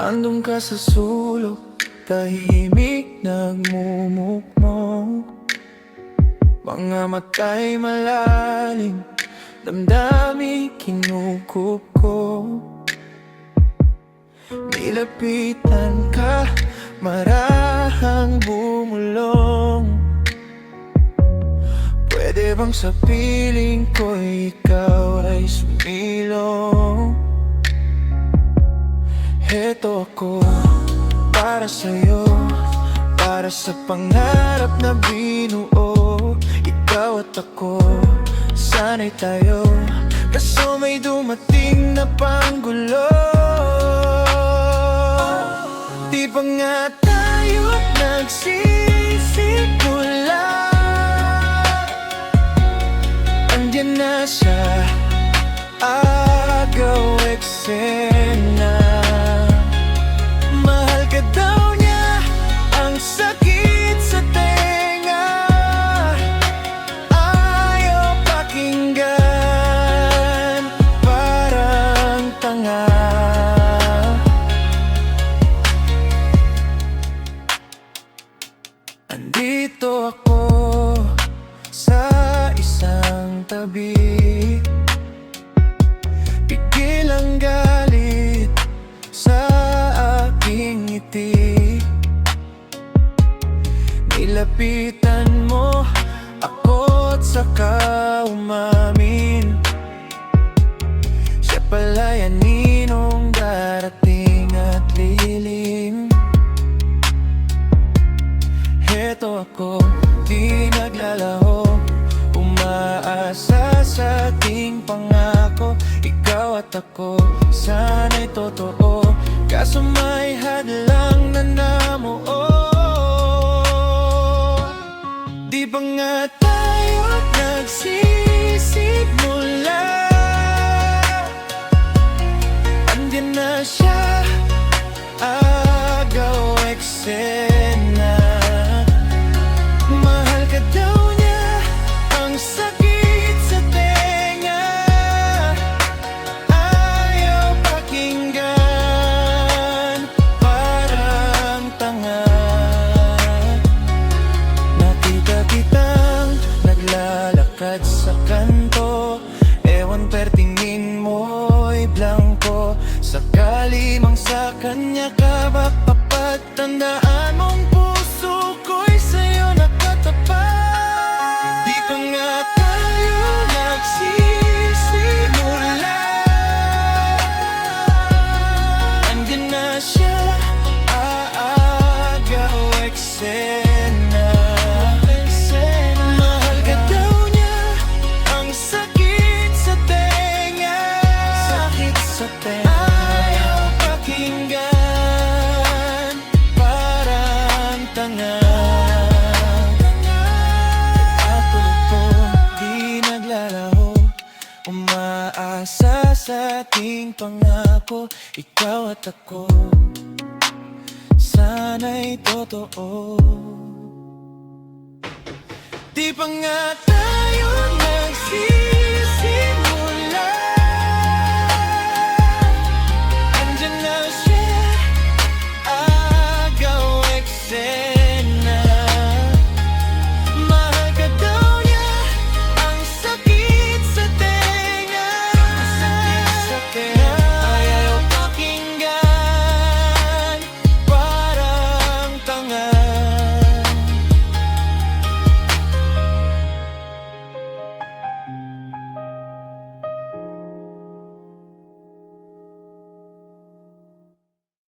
Nandun ka sa sulok, tahimik nagmumukmok. Mga mata'y malalim, damdami kinukupkop. Nilapitan ka, marahang bumulong. Pwede bang sa piling ko'y ikaw ay sumilong? Heto ako para sa'yo, para sa pangarap na binuo. Ikaw at ako, sana'y tayo, kaso may dumating na panggulo. Di ba nga tayo nagsisimula? Andiyan na siya, agaw eksena. Mahal ka daw niya, ang sakit sa tenga. Ayaw pakinggan, parang tanga. Andito ako sa isang tabi, pigil ang galit sa aking ngiti. Nilapitan mo ako't saka umamin, siya pala'y aninong darating at lilim. Heto ako, di naglalaho, umaasa sa ating pangako. Ikaw at ako, sana'y totoo, kaso may hadlang na namuo. Di ba nga tayo nagsisimula? Andiyan na siya, agaw eksena. Mahal ka daw niya, ang sakit sa tenga. Ayaw pakinggan, parang tanga. Nakita kitang naglalakad sa kanto, ewan pertingin mo'y blanco. Sakali mang sa kanya ka ba papatandaan mong puso ko'y sa'yo nakatapat. Di pa nga tayo nagsisimula? Andiyan na siya, aagaw eksena. Mahal ka daw niya, ang sakit sa tenga. Sakit sa tenga. Ayaw pakinggan, parang tanga. Umaasa sa ating pangako, ikaw at ako, sana'y totoo. Di pa nga tayo nagsisimula?